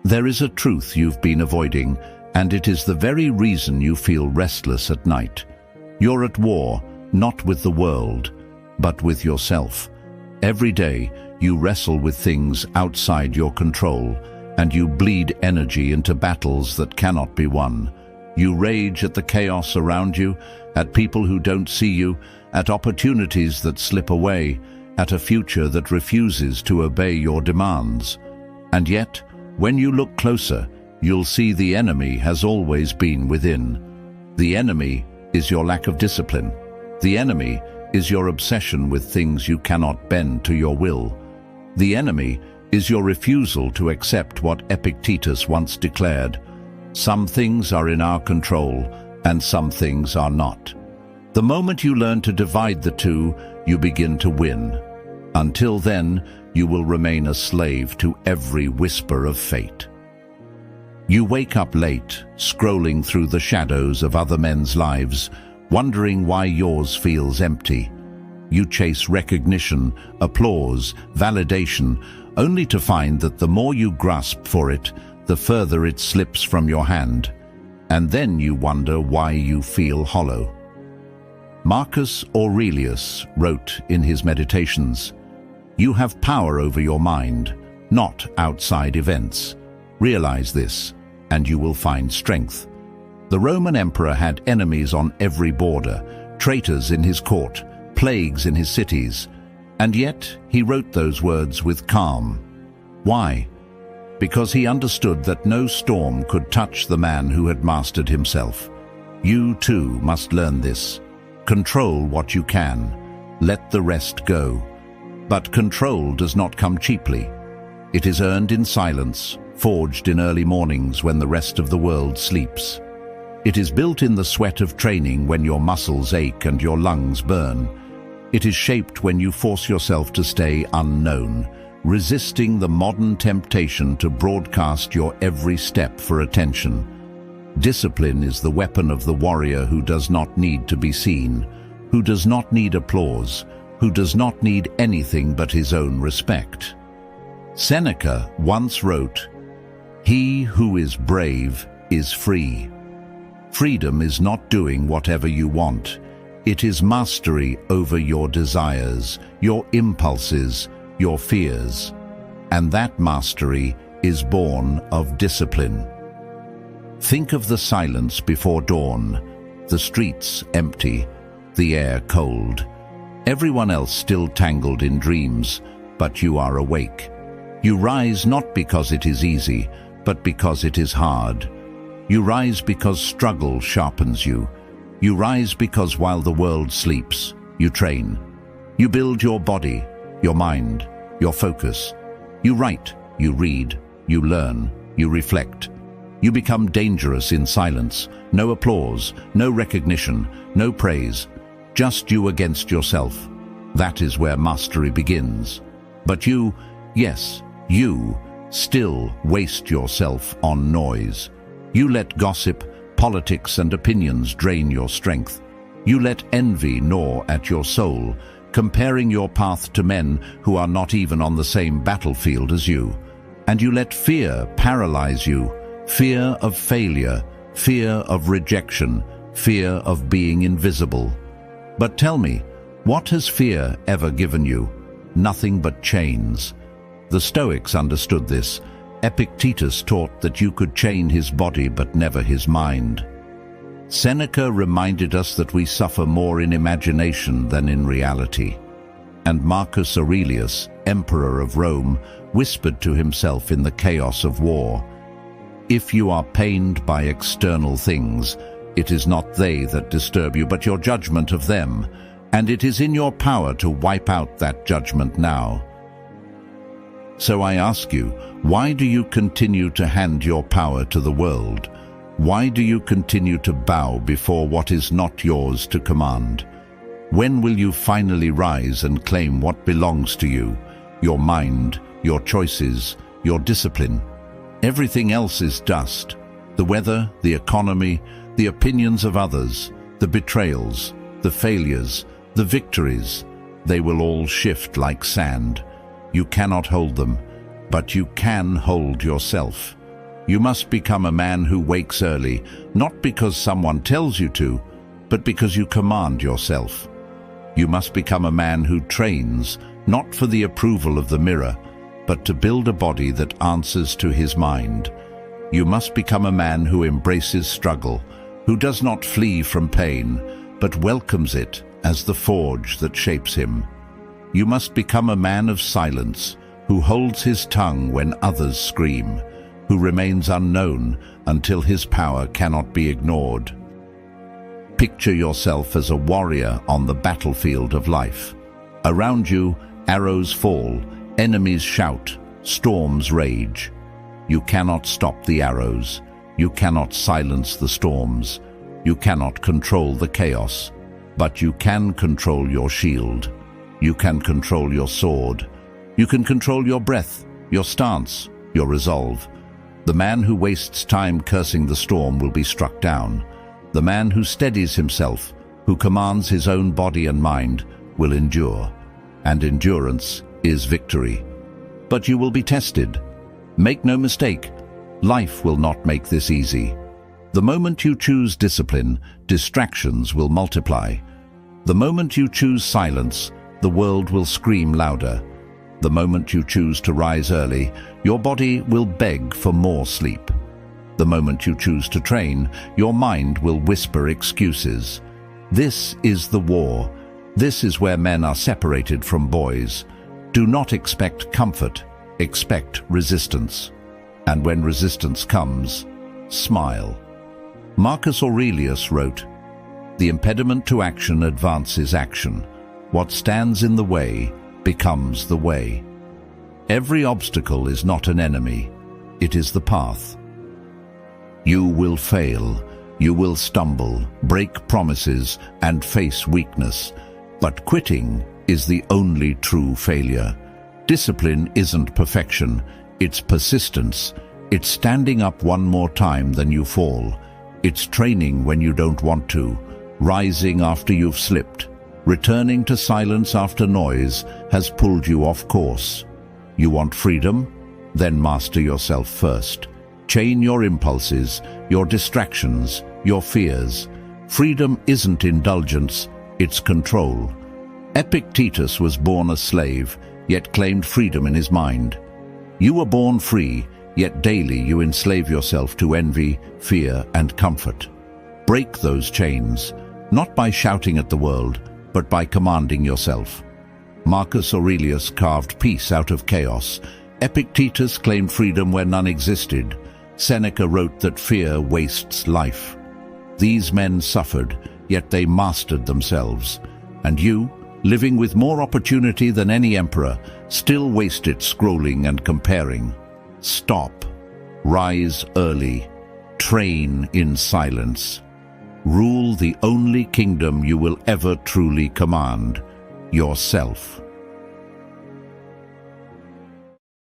There is a truth you've been avoiding, and it is the very reason you feel restless at night. You're at war, not with the world, but with yourself. Every day, you wrestle with things outside your control, and you bleed energy into battles that cannot be won. You rage at the chaos around you, at people who don't see you, at opportunities that slip away, at a future that refuses to obey your demands. And yet, when you look closer, you'll see the enemy has always been within. The enemy is your lack of discipline. The enemy is your obsession with things you cannot bend to your will. The enemy is your refusal to accept what Epictetus once declared: some things are in our control, and some things are not. The moment you learn to divide the two, you begin to win. Until then, you will remain a slave to every whisper of fate. You wake up late, scrolling through the shadows of other men's lives, wondering why yours feels empty. You chase recognition, applause, validation, only to find that the more you grasp for it, the further it slips from your hand. And then you wonder why you feel hollow. Marcus Aurelius wrote in his Meditations, "You have power over your mind, not outside events. Realize this, and you will find strength." The Roman emperor had enemies on every border, traitors in his court, plagues in his cities, and yet he wrote those words with calm. Why? Because he understood that no storm could touch the man who had mastered himself. You too must learn this. Control what you can. Let the rest go. But control does not come cheaply. It is earned in silence, forged in early mornings when the rest of the world sleeps. It is built in the sweat of training when your muscles ache and your lungs burn. It is shaped when you force yourself to stay unknown, resisting the modern temptation to broadcast your every step for attention. Discipline is the weapon of the warrior who does not need to be seen, who does not need applause, who does not need anything but his own respect. Seneca once wrote, "He who is brave is free." Freedom is not doing whatever you want. It is mastery over your desires, your impulses, your fears. And that mastery is born of discipline. Think of the silence before dawn, the streets empty, the air cold. Everyone else still tangled in dreams, but you are awake. You rise not because it is easy, but because it is hard. You rise because struggle sharpens you. You rise because while the world sleeps, you train. You build your body, your mind, your focus. You write, you read, you learn, you reflect. You become dangerous in silence. No applause, no recognition, no praise. Just you against yourself. That is where mastery begins. But you, yes, you, still waste yourself on noise. You let gossip, politics and opinions drain your strength. You let envy gnaw at your soul, comparing your path to men who are not even on the same battlefield as you. And you let fear paralyze you, fear of failure, fear of rejection, fear of being invisible. But tell me, what has fear ever given you? Nothing but chains. The Stoics understood this. Epictetus taught that you could chain his body but never his mind. Seneca reminded us that we suffer more in imagination than in reality. And Marcus Aurelius, emperor of Rome, whispered to himself in the chaos of war, "If you are pained by external things, it is not they that disturb you, but your judgment of them, and it is in your power to wipe out that judgment now." So I ask you, why do you continue to hand your power to the world? Why do you continue to bow before what is not yours to command? When will you finally rise and claim what belongs to you? Your mind, your choices, your discipline. Everything else is dust. The weather, the economy, the opinions of others, the betrayals, the failures, the victories. They will all shift like sand. You cannot hold them, but you can hold yourself. You must become a man who wakes early, not because someone tells you to, but because you command yourself. You must become a man who trains, not for the approval of the mirror, but to build a body that answers to his mind. You must become a man who embraces struggle, who does not flee from pain, but welcomes it as the forge that shapes him. You must become a man of silence, who holds his tongue when others scream, who remains unknown until his power cannot be ignored. Picture yourself as a warrior on the battlefield of life. Around you, arrows fall, enemies shout, storms rage. You cannot stop the arrows. You cannot silence the storms. You cannot control the chaos. But you can control your shield. You can control your sword. You can control your breath, your stance, your resolve. The man who wastes time cursing the storm will be struck down. The man who steadies himself, who commands his own body and mind, will endure. And endurance is victory. But you will be tested. Make no mistake, life will not make this easy. The moment you choose discipline, distractions will multiply. The moment you choose silence, the world will scream louder. The moment you choose to rise early, your body will beg for more sleep. The moment you choose to train, your mind will whisper excuses. This is the war. This is where men are separated from boys. Do not expect comfort, expect resistance. And when resistance comes, smile. Marcus Aurelius wrote, "The impediment to action advances action. What stands in the way becomes the way." Every obstacle is not an enemy, it is the path. You will fail, you will stumble, break promises, and face weakness. But quitting is the only true failure. Discipline isn't perfection, it's persistence. It's standing up one more time than you fall. It's training when you don't want to, rising after you've slipped, returning to silence after noise has pulled you off course. You want freedom? Then master yourself first. Chain your impulses, your distractions, your fears. Freedom isn't indulgence, it's control. Epictetus was born a slave, yet claimed freedom in his mind. You were born free, yet daily you enslave yourself to envy, fear, and comfort. Break those chains, not by shouting at the world, but by commanding yourself. Marcus Aurelius carved peace out of chaos. Epictetus claimed freedom where none existed. Seneca wrote that fear wastes life. These men suffered, yet they mastered themselves. And you, living with more opportunity than any emperor, still waste it scrolling and comparing. Stop. Rise early. Train in silence. Rule the only kingdom you will ever truly command, yourself.